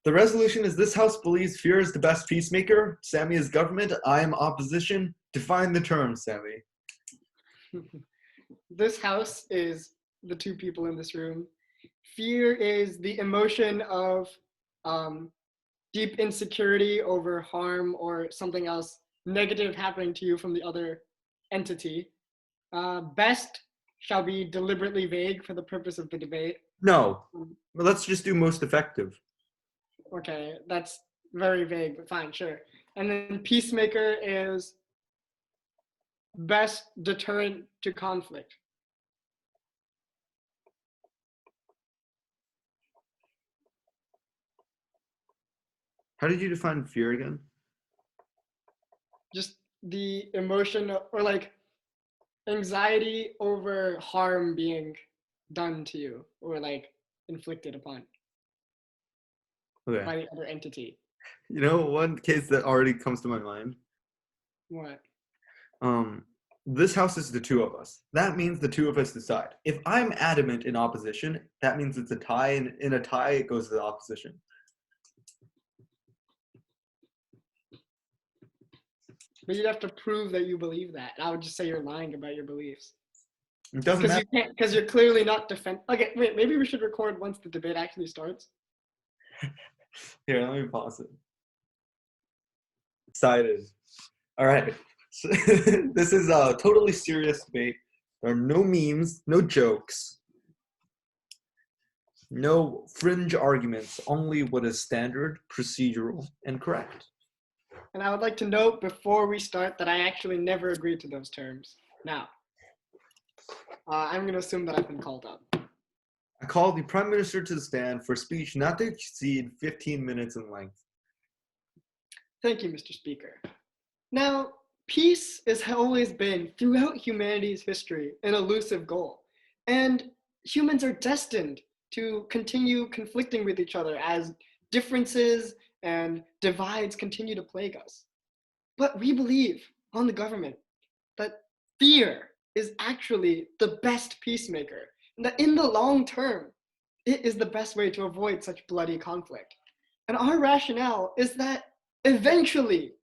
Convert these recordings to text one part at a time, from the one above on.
The resolution is this House believes fear is the best peacemaker. Sammy is government. I am opposition. Define the term, Sammy. This House is the two people in this room. Fear is the emotion of deep insecurity over harm or something else negative happening to you from the other entity. Best shall be deliberately vague for the purpose of the debate. No. Well, let's just do most effective. Okay, that's very vague, but fine, sure. And then peacemaker is best deterrent to conflict. How did you define fear again? Just the emotion or like anxiety over harm being done to you or like inflicted upon Okay. by the other entity. You know, one case that already comes to my mind. What? This House is the two of us. That means the two of us decide. If I'm adamant in opposition, that means it's a tie, and in a tie, it goes to the opposition. But you'd have to prove that you believe that. I would just say you're lying about your beliefs. It doesn't matter. Because you're clearly not Okay, wait, maybe we should record once the debate actually starts. Here, let me pause it. Excited. All right. So, this is a totally serious debate. There are no memes, no jokes, no fringe arguments, only what is standard, procedural, and correct. And I would like to note before we start that I actually never agreed to those terms. Now, I'm going to assume that I've been called up. I call the Prime Minister to the stand for speech not to exceed 15 minutes in length. Thank you, Mr. Speaker. Now, peace has always been, throughout humanity's history, an elusive goal. And humans are destined to continue conflicting with each other as differences and divides continue to plague us. But we believe on the government that fear is actually the best peacemaker, and that in the long term, it is the best way to avoid such bloody conflict. And our rationale is that eventually,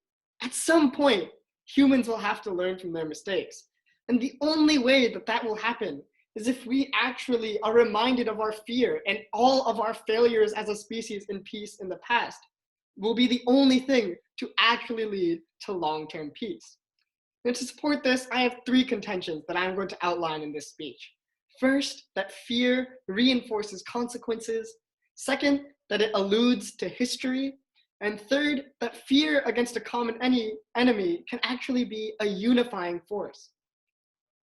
at some point, humans will have to learn from their mistakes. And the only way that that will happen is if we actually are reminded of our fear and all of our failures as a species in peace in the past will be the only thing to actually lead to long-term peace. And to support this, I have three contentions that I'm going to outline in this speech. First, that fear reinforces consequences. Second, that it alludes to history. And third, that fear against a common enemy can actually be a unifying force.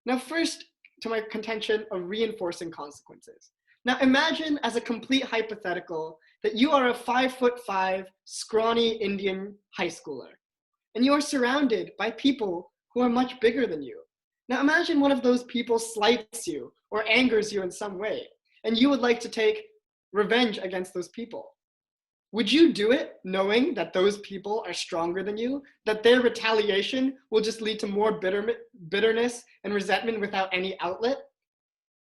Now, first, to my contention of reinforcing consequences. Now, imagine as a complete hypothetical that you are a 5'5", scrawny Indian high schooler, and you are surrounded by people who are much bigger than you. Now, imagine one of those people slights you or angers you in some way, and you would like to take revenge against those people. Would you do it knowing that those people are stronger than you, that their retaliation will just lead to more bitterness and resentment without any outlet?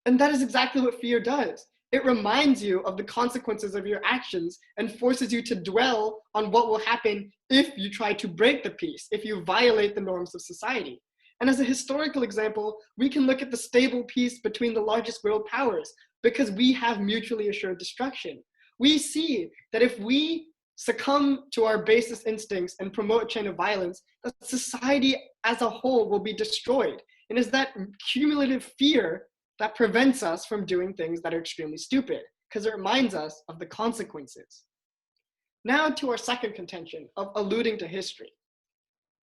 And that is exactly what fear does. It reminds you of the consequences of your actions and forces you to dwell on what will happen if you try to break the peace, if you violate the norms of society. And as a historical example, we can look at the stable peace between the largest world powers because we have mutually assured destruction. We see that if we succumb to our basest instincts and promote a chain of violence, that society as a whole will be destroyed. And it's that cumulative fear that prevents us from doing things that are extremely stupid, because it reminds us of the consequences. Now to our second contention of alluding to history.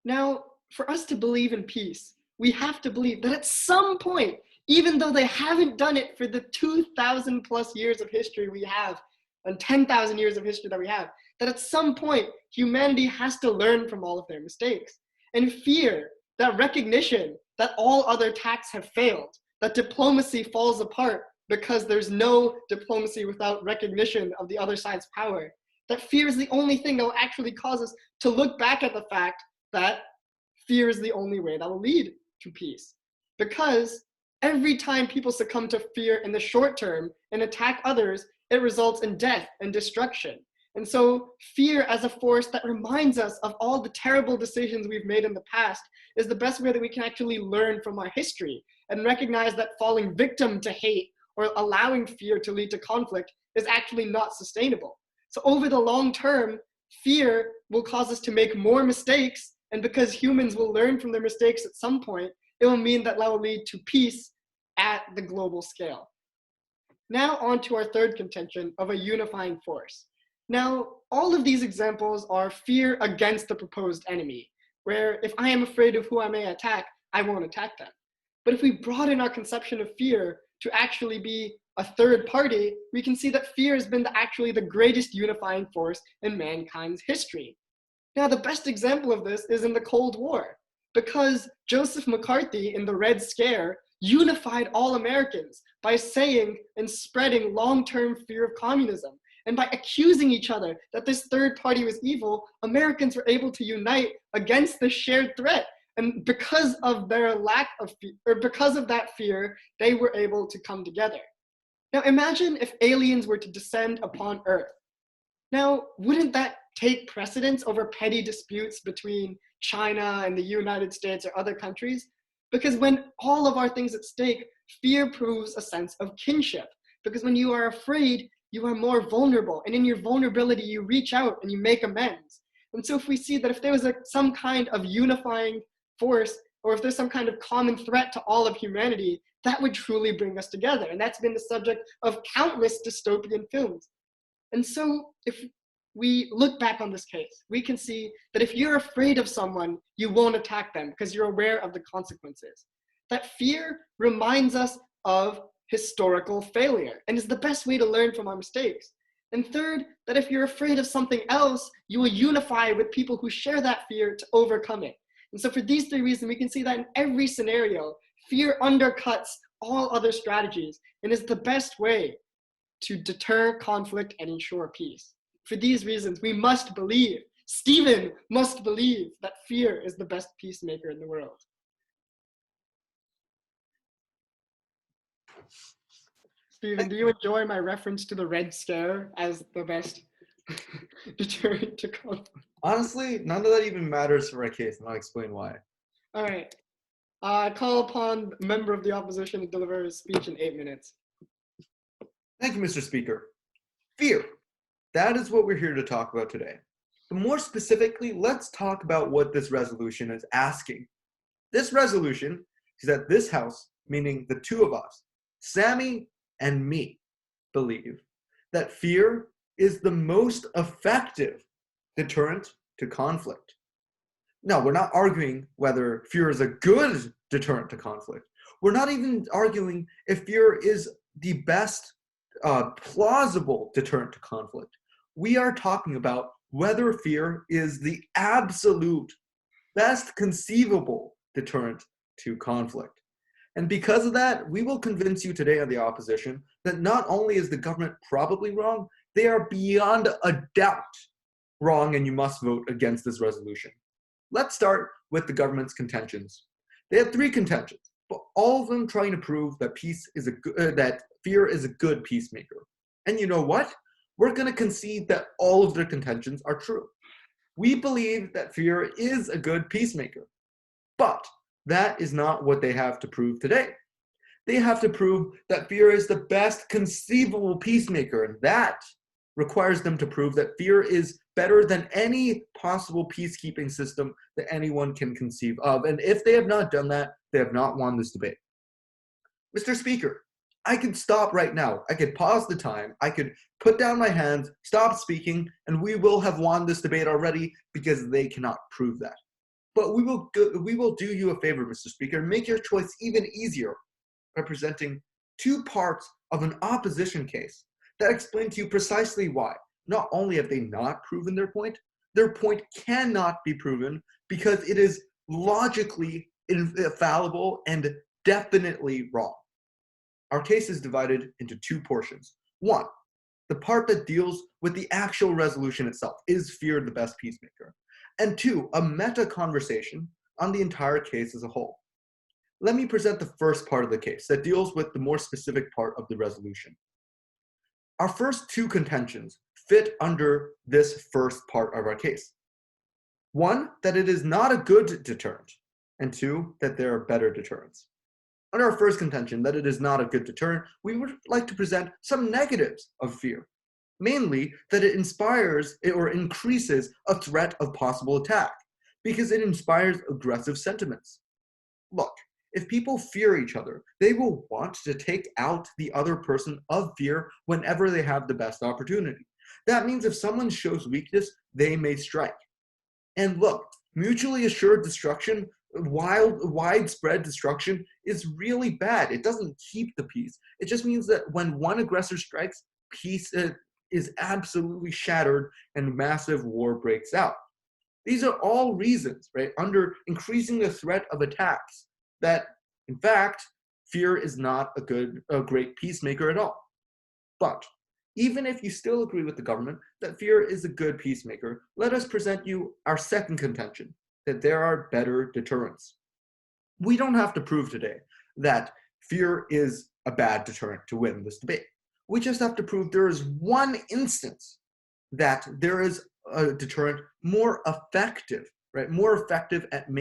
Now, for us to believe in peace, we have to believe that at some point, even though they haven't done it for the 2,000 plus years of history we have, and 10,000 years of history that we have, that at some point, humanity has to learn from all of their mistakes. And fear, that recognition that all other attacks have failed, that diplomacy falls apart because there's no diplomacy without recognition of the other side's power, that fear is the only thing that will actually cause us to look back at the fact that fear is the only way that will lead to peace. Because every time people succumb to fear in the short term and attack others, it results in death and destruction. And so fear as a force that reminds us of all the terrible decisions we've made in the past is the best way that we can actually learn from our history and recognize that falling victim to hate or allowing fear to lead to conflict is actually not sustainable. So over the long term, fear will cause us to make more mistakes, and because humans will learn from their mistakes at some point, it will mean that will lead to peace at the global scale. Now on to our third contention of a unifying force. Now, all of these examples are fear against the proposed enemy, where if I am afraid of who I may attack, I won't attack them. But if we broaden our conception of fear to actually be a third party, we can see that fear has been actually the greatest unifying force in mankind's history. Now, the best example of this is in the Cold War, because Joseph McCarthy in the Red Scare unified all Americans by saying and spreading long-term fear of communism. And by accusing each other that this third party was evil, Americans were able to unite against this shared threat. And because of their lack of fear, or because of that fear, they were able to come together. Now imagine if aliens were to descend upon Earth. Now, wouldn't that take precedence over petty disputes between China and the United States or other countries? Because when all of our things at stake, fear proves a sense of kinship. Because when you are afraid, you are more vulnerable. And in your vulnerability, you reach out and you make amends. And so if we see that if there was some kind of unifying force, or if there's some kind of common threat to all of humanity, that would truly bring us together. And that's been the subject of countless dystopian films. And so if we look back on this case, we can see that if you're afraid of someone, you won't attack them because you're aware of the consequences. That fear reminds us of historical failure and is the best way to learn from our mistakes. And third, that if you're afraid of something else, you will unify with people who share that fear to overcome it. And so for these three reasons, we can see that in every scenario, fear undercuts all other strategies and is the best way to deter conflict and ensure peace. For these reasons, we must believe, Stephen must believe, that fear is the best peacemaker in the world. Stephen, do you enjoy my reference to the Red Scare as the best deterrent to conflict? Honestly, none of that even matters for my case, and I'll explain why. All right. I call upon a member of the opposition to deliver his speech in 8 minutes. Thank you, Mr. Speaker. Fear. That is what we're here to talk about today. But more specifically, let's talk about what this resolution is asking. This resolution is that this House, meaning the two of us, Sammy and me, believe that fear is the most effective deterrent to conflict. Now, we're not arguing whether fear is a good deterrent to conflict. We're not even arguing if fear is the best plausible deterrent to conflict. We are talking about whether fear is the absolute best conceivable deterrent to conflict. And because of that, we will convince you today on the opposition that not only is the government probably wrong, they are beyond a doubt wrong, and you must vote against this resolution. Let's start with the government's contentions. They have three contentions, but all of them trying to prove that that fear is a good peacemaker. And you know what? We're going to concede that all of their contentions are true. We believe that fear is a good peacemaker, but that is not what they have to prove today. They have to prove that fear is the best conceivable peacemaker, and that requires them to prove that fear is better than any possible peacekeeping system that anyone can conceive of. And if they have not done that, they have not won this debate. Mr. Speaker, I could stop right now. I could pause the time. I could put down my hands, stop speaking, and we will have won this debate already because they cannot prove that. But we will do you a favor, Mr. Speaker, and make your choice even easier by presenting two parts of an opposition case that explain to you precisely why. Not only have they not proven their point cannot be proven because it is logically infallible and definitely wrong. Our case is divided into two portions. One, the part that deals with the actual resolution itself. Is fear the best peacemaker? And two, a meta conversation on the entire case as a whole. Let me present the first part of the case that deals with the more specific part of the resolution. Our first two contentions fit under this first part of our case. One, that it is not a good deterrent, and two, that there are better deterrents. Under our first contention, that it is not a good deterrent, we would like to present some negatives of fear. Mainly, that it inspires or increases a threat of possible attack, because it inspires aggressive sentiments. Look, if people fear each other, they will want to take out the other person of fear whenever they have the best opportunity. That means if someone shows weakness, they may strike. And look, mutually assured destruction, widespread destruction is really bad. It doesn't keep the peace. It just means that when one aggressor strikes, peace is absolutely shattered and massive war breaks out. These are all reasons, right, under increasing the threat of attacks that, in fact, fear is not a great peacemaker at all. But even if you still agree with the government that fear is a good peacemaker, let us present you our second contention, that there are better deterrents. We don't have to prove today that fear is a bad deterrent to win this debate. We just have to prove there is one instance that there is a deterrent more effective, right? More effective at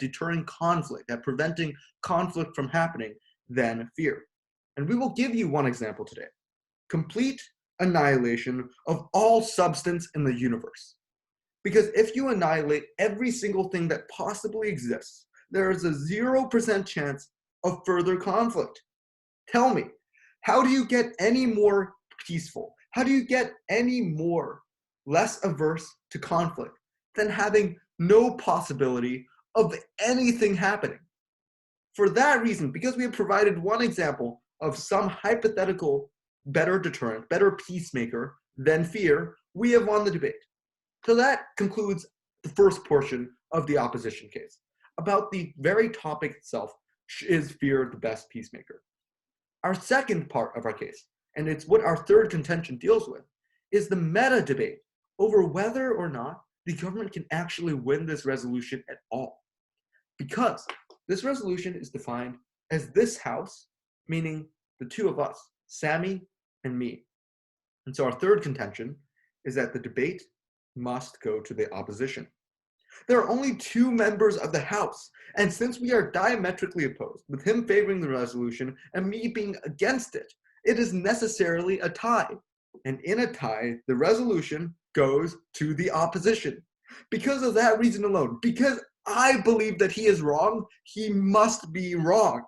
deterring conflict, at preventing conflict from happening than fear. And we will give you one example today. Complete annihilation of all substance in the universe. Because if you annihilate every single thing that possibly exists, there is a 0% chance of further conflict. Tell me, how do you get any more peaceful? How do you get any more less averse to conflict than having no possibility of anything happening? For that reason, because we have provided one example of some hypothetical better deterrent, better peacemaker than fear, we have won the debate. So that concludes the first portion of the opposition case. About the very topic itself, is fear the best peacemaker? Our second part of our case, and it's what our third contention deals with, is the meta debate over whether or not the government can actually win this resolution at all. Because this resolution is defined as this house, meaning the two of us, Sammy and me. And so our third contention is that the debate must go to the opposition. There are only two members of the House, and since we are diametrically opposed, with him favoring the resolution and me being against it, it is necessarily a tie. And in a tie, the resolution goes to the opposition. Because of that reason alone, because I believe that he is wrong, he must be wrong.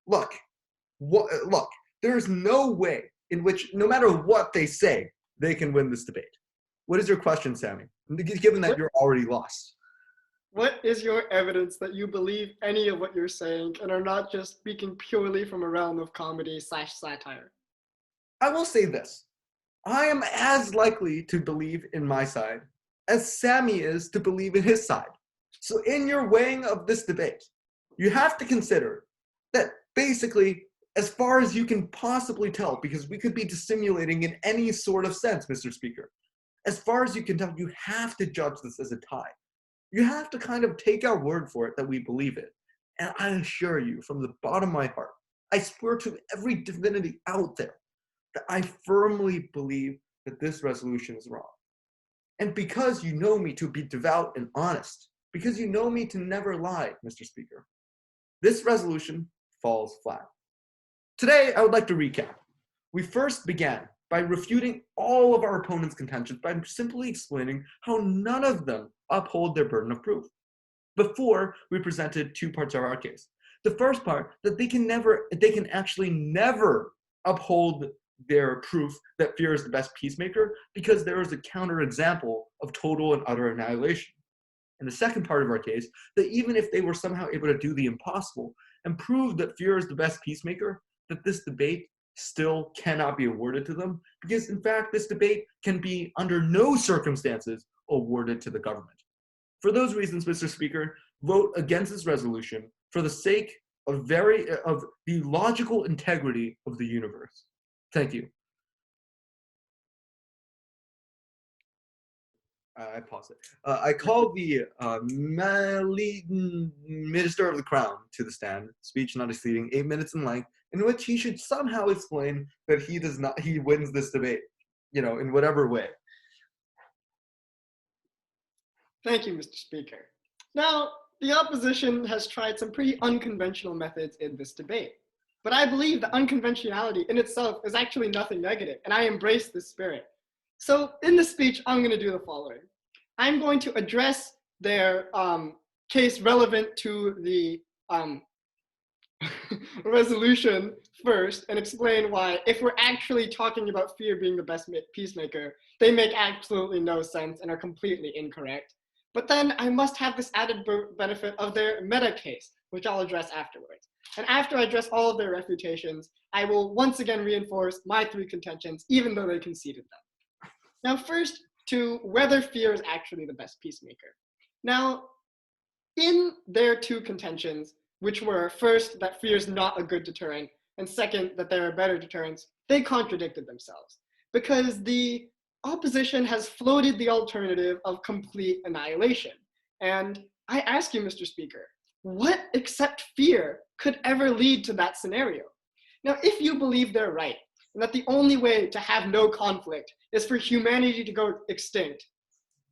Look, there's no way in which, no matter what they say, they can win this debate. What is your question, Sammy? Given that you're already lost. What is your evidence that you believe any of what you're saying and are not just speaking purely from a realm of comedy/satire? I will say this. I am as likely to believe in my side as Sammy is to believe in his side. So in your weighing of this debate, you have to consider that basically, as far as you can possibly tell, because we could be dissimulating in any sort of sense, Mr. Speaker, as far as you can tell, you have to judge this as a tie. You have to kind of take our word for it that we believe it. And I assure you, from the bottom of my heart, I swear to every divinity out there, that I firmly believe that this resolution is wrong. And because you know me to be devout and honest, because you know me to never lie, Mr. Speaker, this resolution falls flat. Today, I would like to recap. We first began by refuting all of our opponents' contentions by simply explaining how none of them uphold their burden of proof. Before, we presented two parts of our case. The first part, that they can actually never uphold their proof that fear is the best peacemaker because there is a counterexample of total and utter annihilation. And the second part of our case, that even if they were somehow able to do the impossible and prove that fear is the best peacemaker, that this debate still cannot be awarded to them, because in fact, this debate can be under no circumstances awarded to the government. For those reasons, Mr. Speaker, vote against this resolution for the sake of the logical integrity of the universe. Thank you. I pause it. I call the Minister of the Crown to the stand, speech not exceeding 8 minutes in length, in which he should somehow explain that he wins this debate. in whatever way. Thank you, Mr. Speaker. Now, the opposition has tried some pretty unconventional methods in this debate. But I believe that unconventionality in itself is actually nothing negative, and I embrace this spirit. So in this speech, I'm going to do the following. I'm going to address their case relevant to the resolution first and explain why, if we're actually talking about fear being the best peacemaker, they make absolutely no sense and are completely incorrect. But then I must have this added benefit of their meta case, which I'll address afterwards. And after I address all of their refutations, I will once again reinforce my 3 contentions, even though they conceded them. Now, first, to whether fear is actually the best peacemaker. Now, in their 2 contentions, which were first, that fear is not a good deterrent, and second, that there are better deterrents, they contradicted themselves. Because the opposition has floated the alternative of complete annihilation. And I ask you, Mr. Speaker, what except fear could ever lead to that scenario? Now, if you believe they're right, and that the only way to have no conflict is for humanity to go extinct,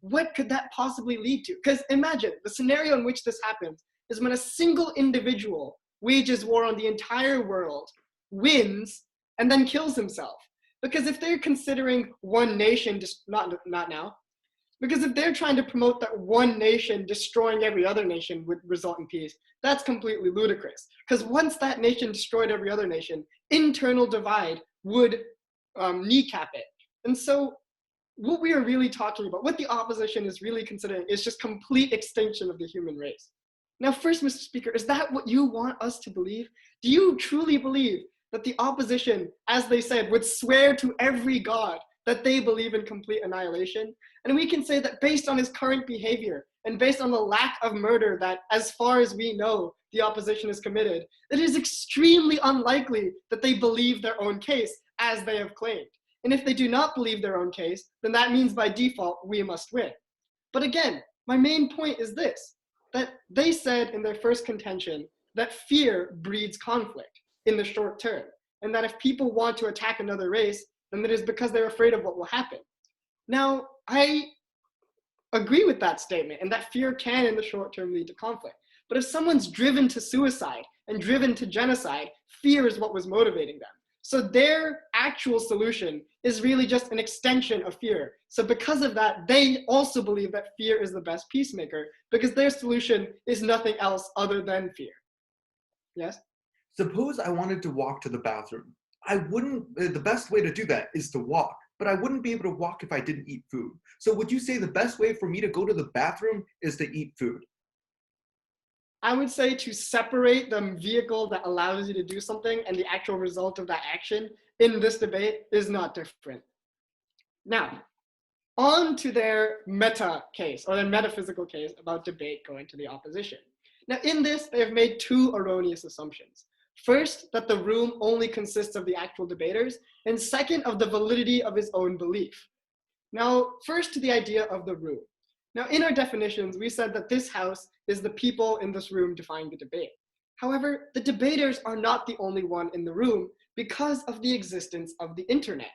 what could that possibly lead to? Because imagine, the scenario in which this happens is when a single individual wages war on the entire world, wins, and then kills himself. Because if they're considering one nation, not now, because if they're trying to promote that one nation destroying every other nation would result in peace, that's completely ludicrous. Because once that nation destroyed every other nation, internal divide would kneecap it. And so what we are really talking about, what the opposition is really considering, is just complete extinction of the human race. Now, first, Mr. Speaker, is that what you want us to believe? Do you truly believe that the opposition, as they said, would swear to every god that they believe in complete annihilation? And we can say that based on his current behavior and based on the lack of murder that, as far as we know, the opposition has committed, it is extremely unlikely that they believe their own case, as they have claimed. And if they do not believe their own case, then that means by default, we must win. But again, my main point is this, that they said in their first contention that fear breeds conflict in the short term, and that if people want to attack another race, then it is because they're afraid of what will happen. Now, I agree with that statement, and that fear can in the short term lead to conflict. But if someone's driven to suicide and driven to genocide, fear is what was motivating them. So their actual solution is really just an extension of fear. So because of that, they also believe that fear is the best peacemaker, because their solution is nothing else other than fear. Yes? Suppose I wanted to walk to the bathroom. The best way to do that is to walk, but I wouldn't be able to walk if I didn't eat food. So would you say the best way for me to go to the bathroom is to eat food? I would say to separate the vehicle that allows you to do something and the actual result of that action in this debate is not different. Now, on to their meta case, or their metaphysical case about debate going to the opposition. Now, in this, they have made 2 erroneous assumptions. First, that the room only consists of the actual debaters, and second, of the validity of his own belief. Now, first to the idea of the room. Now, in our definitions, we said that this house is the people in this room defying the debate. However, the debaters are not the only one in the room because of the existence of the internet.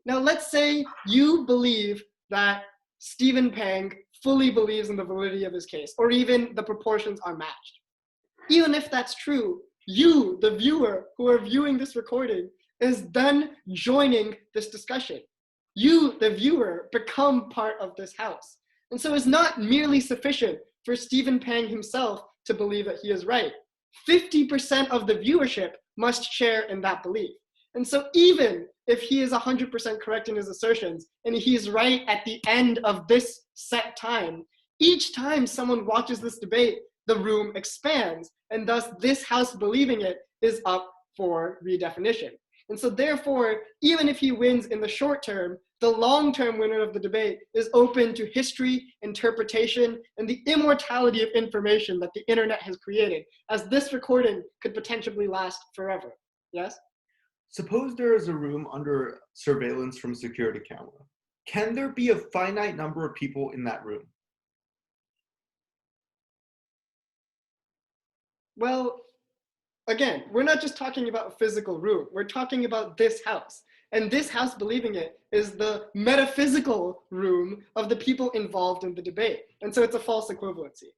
Now, let's say you believe that Stephen Pang fully believes in the validity of his case, or even the proportions are matched. Even if that's true, you, the viewer who are viewing this recording, is then joining this discussion. You, the viewer, become part of this house. And so it's not merely sufficient for Stephen Pang himself to believe that he is right. 50% of the viewership must share in that belief. And so even if he is 100% correct in his assertions, and he's right at the end of this set time, each time someone watches this debate, the room expands, and thus this house believing it is up for redefinition. And so therefore, even if he wins in the short term, the long-term winner of the debate is open to history, interpretation, and the immortality of information that the internet has created, as this recording could potentially last forever. Yes? Suppose there is a room under surveillance from a security camera. Can there be a finite number of people in that room? Well, again, we're not just talking about a physical room. We're talking about this house. And this house believing it is the metaphysical room of the people involved in the debate. And so it's a false equivalency.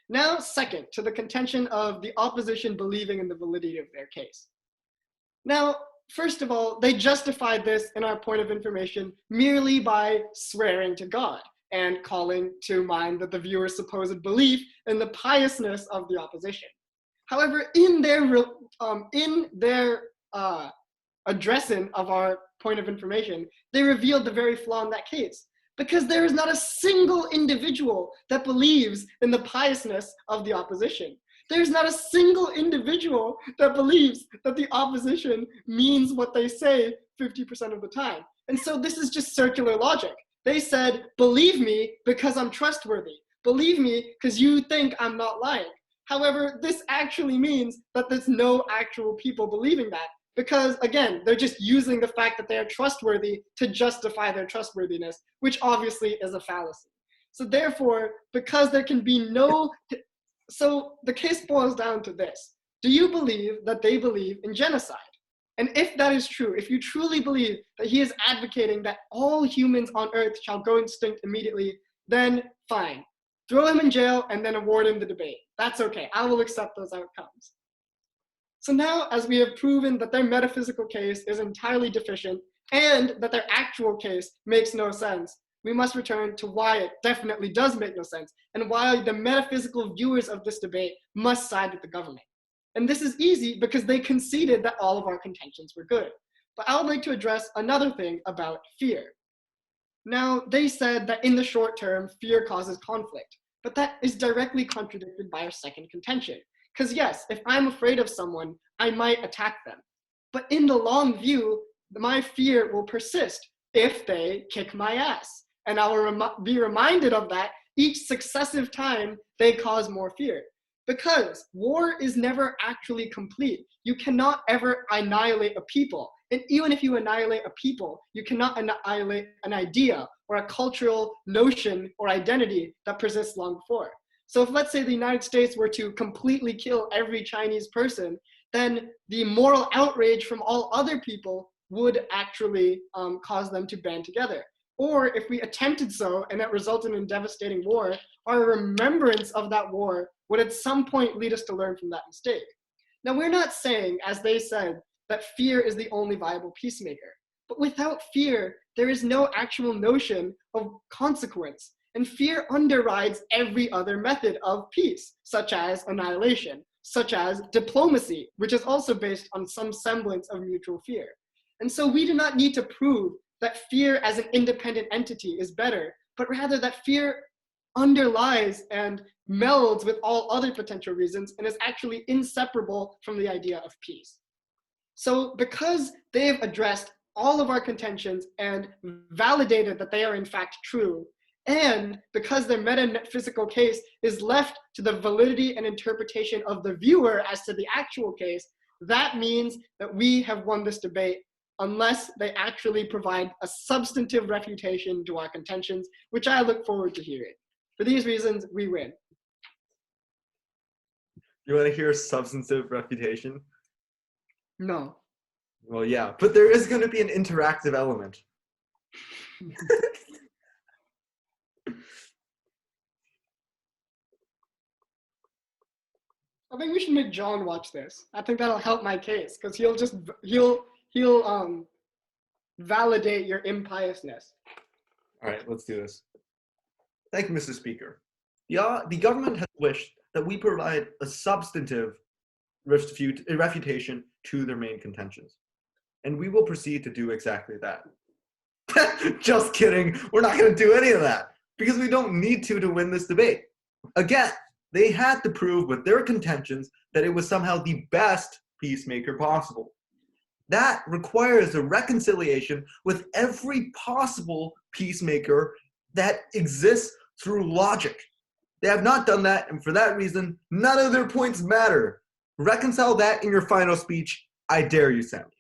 Now, second, to the contention of the opposition believing in the validity of their case. Now, first of all, they justified this in our point of information merely by swearing to God and calling to mind that the viewer's supposed belief in the piousness of the opposition. However, in their addressing of our point of information, they revealed the very flaw in that case, because there is not a single individual that believes in the piousness of the opposition. There's not a single individual that believes that the opposition means what they say 50% of the time. And so this is just circular logic. They said, believe me because I'm trustworthy. Believe me because you think I'm not lying. However, this actually means that there's no actual people believing that, because again, they're just using the fact that they are trustworthy to justify their trustworthiness, which obviously is a fallacy. So therefore, because there can be no, so the case boils down to this. Do you believe that they believe in genocide? And if that is true, if you truly believe that he is advocating that all humans on earth shall go extinct immediately, then fine. Throw him in jail and then award him the debate. That's okay. I will accept those outcomes. So now, as we have proven that their metaphysical case is entirely deficient and that their actual case makes no sense, we must return to why it definitely does make no sense and why the metaphysical viewers of this debate must side with the government. And this is easy because they conceded that all of our contentions were good. But I would like to address another thing about fear. Now, they said that in the short term, fear causes conflict, but that is directly contradicted by our second contention. Because yes, if I'm afraid of someone, I might attack them. But in the long view, my fear will persist if they kick my ass. And I will be reminded of that each successive time they cause more fear. Because war is never actually complete. You cannot ever annihilate a people. And even if you annihilate a people, you cannot annihilate an idea or a cultural notion or identity that persists long before. So if, let's say, the United States were to completely kill every Chinese person, then the moral outrage from all other people would actually cause them to band together. Or if we attempted so and that resulted in devastating war, our remembrance of that war would at some point lead us to learn from that mistake. Now, we're not saying, as they said, that fear is the only viable peacemaker. But without fear, there is no actual notion of consequence. And fear underrides every other method of peace, such as annihilation, such as diplomacy, which is also based on some semblance of mutual fear. And so we do not need to prove that fear as an independent entity is better, but rather that fear underlies and melds with all other potential reasons and is actually inseparable from the idea of peace. So because they have addressed all of our contentions and validated that they are in fact true, and because their metaphysical case is left to the validity and interpretation of the viewer as to the actual case, that means that we have won this debate unless they actually provide a substantive refutation to our contentions, which I look forward to hearing. For these reasons, we win. You want to hear substantive refutation? No. Well, yeah, but there is going to be an interactive element. I think we should make John watch this. I think that'll help my case because he'll validate your impiousness. All right, let's do this. Thank you, Mr. Speaker. The government has wished that we provide a substantive refutation to their main contentions. And we will proceed to do exactly that. Just kidding. We're not going to do any of that because we don't need to win this debate. Again, they had to prove with their contentions that it was somehow the best peacemaker possible. That requires a reconciliation with every possible peacemaker that exists through logic. They have not done that, and for that reason, none of their points matter. Reconcile that in your final speech. I dare you, Sammy.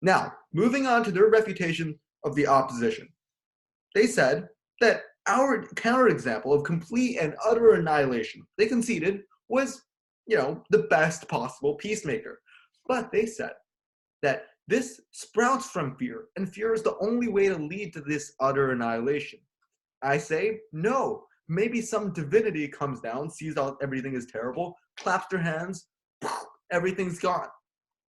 Now, moving on to their refutation of the opposition. They said that our counterexample of complete and utter annihilation, they conceded, was, the best possible peacemaker. But they said that This sprouts from fear, and fear is the only way to lead to this utter annihilation. I say, no. Maybe some divinity comes down, sees everything is terrible, claps their hands, everything's gone.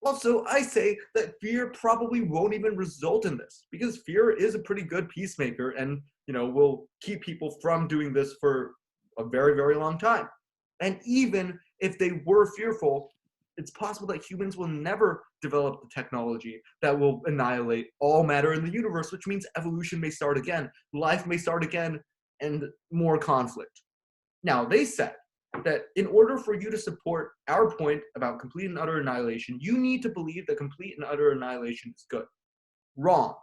Also, I say that fear probably won't even result in this, because fear is a pretty good peacemaker and, will keep people from doing this for a very, very long time. And even if they were fearful, it's possible that humans will never develop the technology that will annihilate all matter in the universe, which means evolution may start again, life may start again, and more conflict. Now, they said that in order for you to support our point about complete and utter annihilation, you need to believe that complete and utter annihilation is good. Wrong.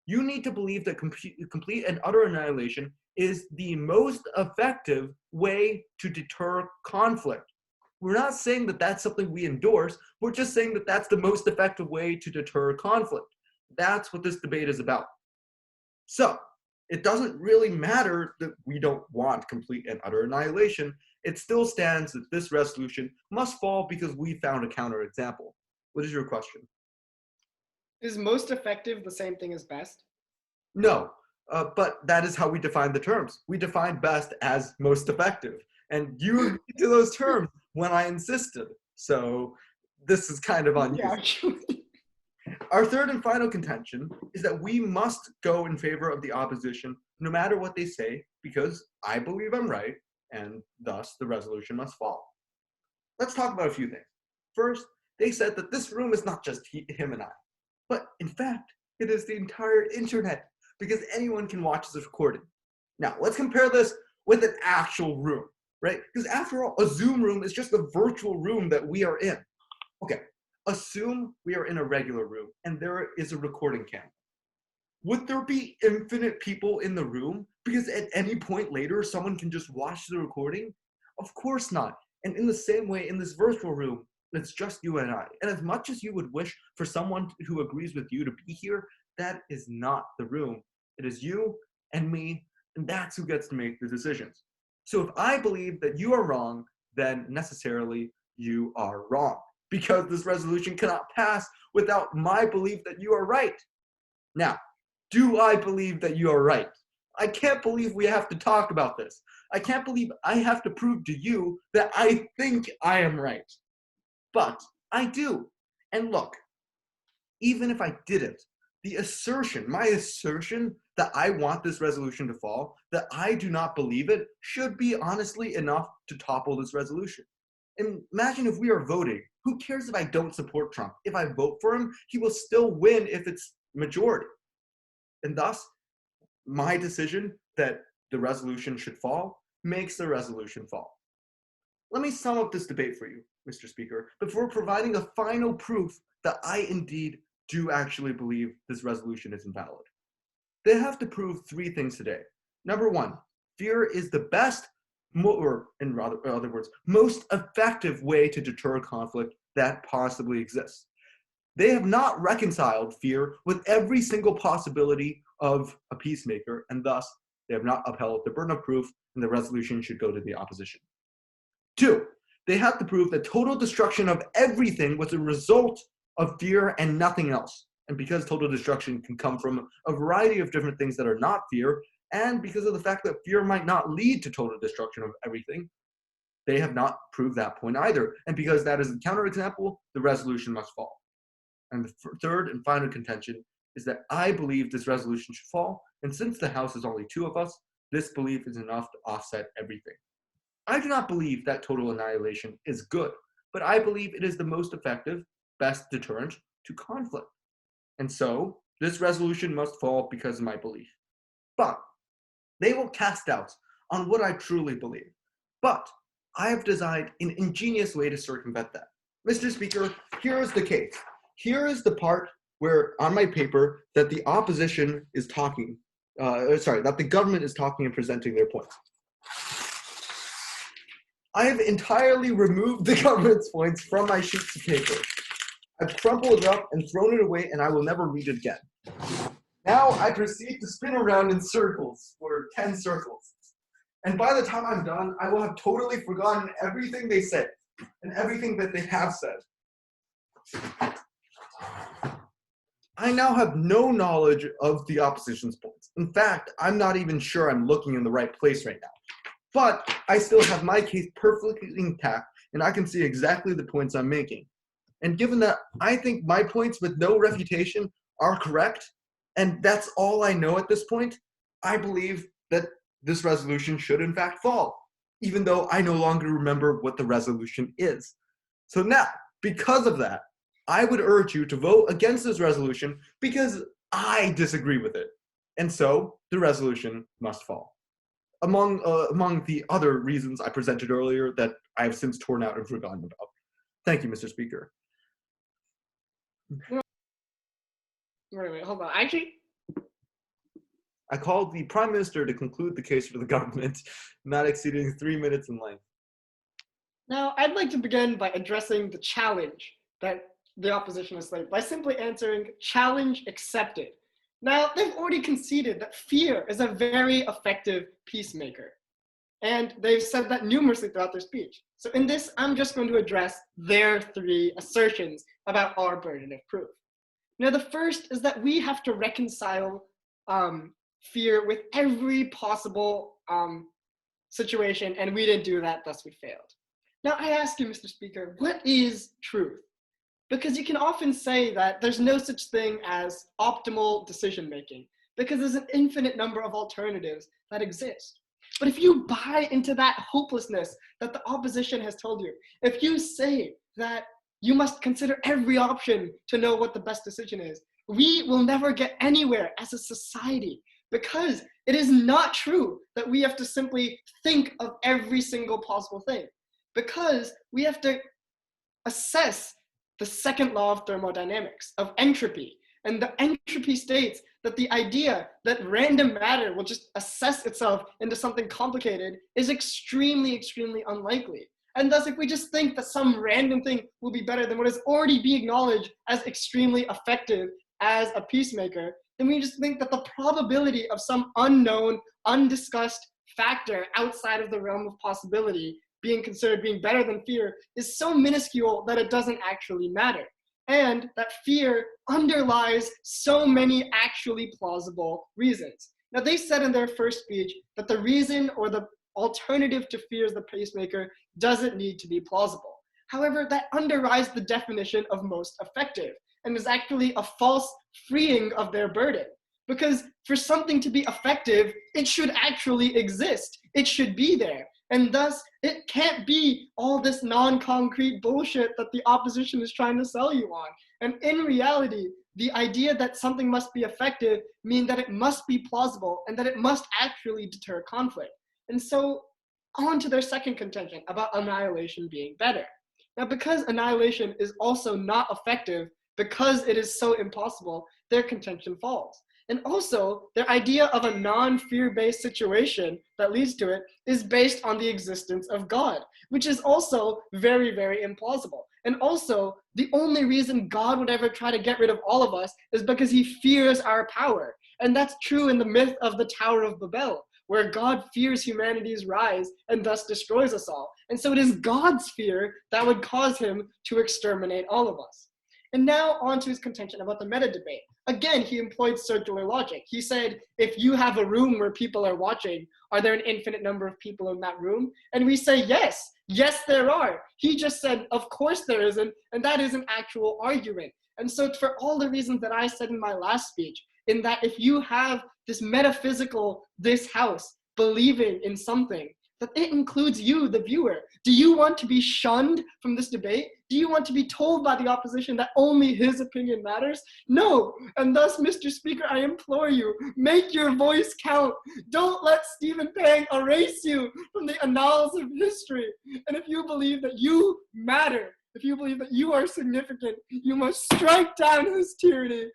You need to believe that complete and utter annihilation is the most effective way to deter conflict. We're not saying that that's something we endorse. We're just saying that that's the most effective way to deter conflict. That's what this debate is about. So, it doesn't really matter that we don't want complete and utter annihilation. It still stands that this resolution must fall because we found a counterexample. What is your question? Is most effective the same thing as best? No, but that is how we define the terms. We define best as most effective. And you agreed to those terms when I insisted. So this is kind of on you. Actually. Our third and final contention is that we must go in favor of the opposition no matter what they say, because I believe I'm right, and thus the resolution must fall. Let's talk about a few things. First, they said that this room is not just him and I, but in fact, it is the entire internet, because anyone can watch this recording. Now, let's compare this with an actual room, right? Because after all, a Zoom room is just a virtual room that we are in. Okay, assume we are in a regular room and there is a recording camera. Would there be infinite people in the room? Because at any point later, someone can just watch the recording? Of course not. And in the same way, in this virtual room, it's just you and I. And as much as you would wish for someone who agrees with you to be here, that is not the room. It is you and me, and that's who gets to make the decisions. So if I believe that you are wrong, then necessarily you are wrong, because this resolution cannot pass without my belief that you are right. Now, do I believe that you are right? I can't believe we have to talk about this. I can't believe I have to prove to you that I think I am right. But I do. And look, even if I didn't, my assertion that I want this resolution to fall, that I do not believe it, should be honestly enough to topple this resolution. Imagine if we are voting. Who cares if I don't support Trump? If I vote for him, he will still win if it's majority. And thus, my decision that the resolution should fall makes the resolution fall. Let me sum up this debate for you, Mr. Speaker, before providing a final proof that I indeed do actually believe this resolution is invalid. They have to prove three things today. Number one, fear is the best, or in other words, most effective way to deter conflict that possibly exists. They have not reconciled fear with every single possibility of a peacemaker, and thus they have not upheld the burden of proof, and the resolution should go to the opposition. Two, they have to prove that total destruction of everything was a result of fear and nothing else. And because total destruction can come from a variety of different things that are not fear, and because of the fact that fear might not lead to total destruction of everything, they have not proved that point either. And because that is a counterexample, the resolution must fall. And the third and final contention is that I believe this resolution should fall, and since the House is only two of us, this belief is enough to offset everything. I do not believe that total annihilation is good, but I believe it is the most effective, best deterrent to conflict. And so, this resolution must fall because of my belief. But they will cast doubts on what I truly believe. But I have designed an ingenious way to circumvent that. Mr. Speaker, here is the case. Here is the part where, on my paper, that the opposition is talking, that the government is talking and presenting their points. I have entirely removed the government's points from my sheets of paper. I've crumpled it up and thrown it away, and I will never read it again. Now I proceed to spin around in circles, for 10 circles. And by the time I'm done, I will have totally forgotten everything they said, and everything that they have said. I now have no knowledge of the opposition's points. In fact, I'm not even sure I'm looking in the right place right now. But I still have my case perfectly intact, and I can see exactly the points I'm making. And given that I think my points with no refutation are correct, and that's all I know at this point, I believe that this resolution should in fact fall, even though I no longer remember what the resolution is. So now, because of that, I would urge you to vote against this resolution because I disagree with it. And so the resolution must fall. Among the other reasons I presented earlier that I have since torn out and forgotten about. Thank you, Mr. Speaker. Wait, hold on. Actually, I called the Prime Minister to conclude the case for the government, not exceeding 3 minutes in length. now I'd like to begin by addressing the challenge that the opposition has laid by simply answering challenge accepted. Now, they've already conceded that fear is a very effective peacemaker. And they've said that numerously throughout their speech. So in this, I'm just going to address their three assertions about our burden of proof. Now, the first is that we have to reconcile fear with every possible situation, and we didn't do that, thus we failed. Now, I ask you, Mr. Speaker, what is truth? Because you can often say that there's no such thing as optimal decision-making, because there's an infinite number of alternatives that exist. But if you buy into that hopelessness that the opposition has told you, if you say that you must consider every option to know what the best decision is, we will never get anywhere as a society, because it is not true that we have to simply think of every single possible thing, because we have to assess the second law of thermodynamics, of entropy. And the entropy states that the idea that random matter will just assess itself into something complicated is extremely, extremely unlikely. And thus, if we just think that some random thing will be better than what is already being acknowledged as extremely effective as a peacemaker, then we just think that the probability of some unknown, undiscussed factor outside of the realm of possibility being considered being better than fear is so minuscule that it doesn't actually matter. And that fear underlies so many actually plausible reasons. Now, they said in their first speech that the reason or the alternative to fear as the pacemaker doesn't need to be plausible. However, that underlies the definition of most effective and is actually a false freeing of their burden. Because for something to be effective, it should actually exist. It should be there. And thus, it can't be all this non-concrete bullshit that the opposition is trying to sell you on. And in reality, the idea that something must be effective means that it must be plausible and that it must actually deter conflict. And so, on to their second contention about annihilation being better. Now, because annihilation is also not effective, because it is so impossible, their contention falls. And also, their idea of a non-fear-based situation that leads to it is based on the existence of God, which is also very, very implausible. And also, the only reason God would ever try to get rid of all of us is because he fears our power. And that's true in the myth of the Tower of Babel, where God fears humanity's rise and thus destroys us all. And so it is God's fear that would cause him to exterminate all of us. And now on to his contention about the meta debate. Again, he employed circular logic. He said, if you have a room where people are watching, are there an infinite number of people in that room? And we say, yes, there are. He just said, of course there isn't, and that is an actual argument. And so for all the reasons that I said in my last speech, in that if you have this metaphysical, this house, believing in something, that it includes you, the viewer. Do you want to be shunned from this debate? Do you want to be told by the opposition that only his opinion matters? No. And thus, Mr. Speaker, I implore you, make your voice count. Don't let Stephen Pang erase you from the annals of history. And if you believe that you matter, if you believe that you are significant, you must strike down his tyranny.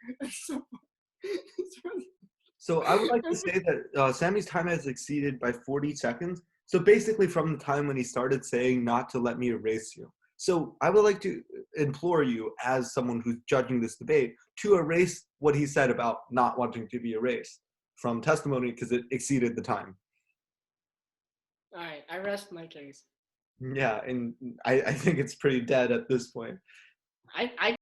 So I would like to say that Sammy's time has exceeded by 40 seconds. So basically from the time when he started saying not to let me erase you. So I would like to implore you as someone who's judging this debate to erase what he said about not wanting to be erased from testimony because it exceeded the time. All right, I rest my case. Yeah, and I think it's pretty dead at this point. I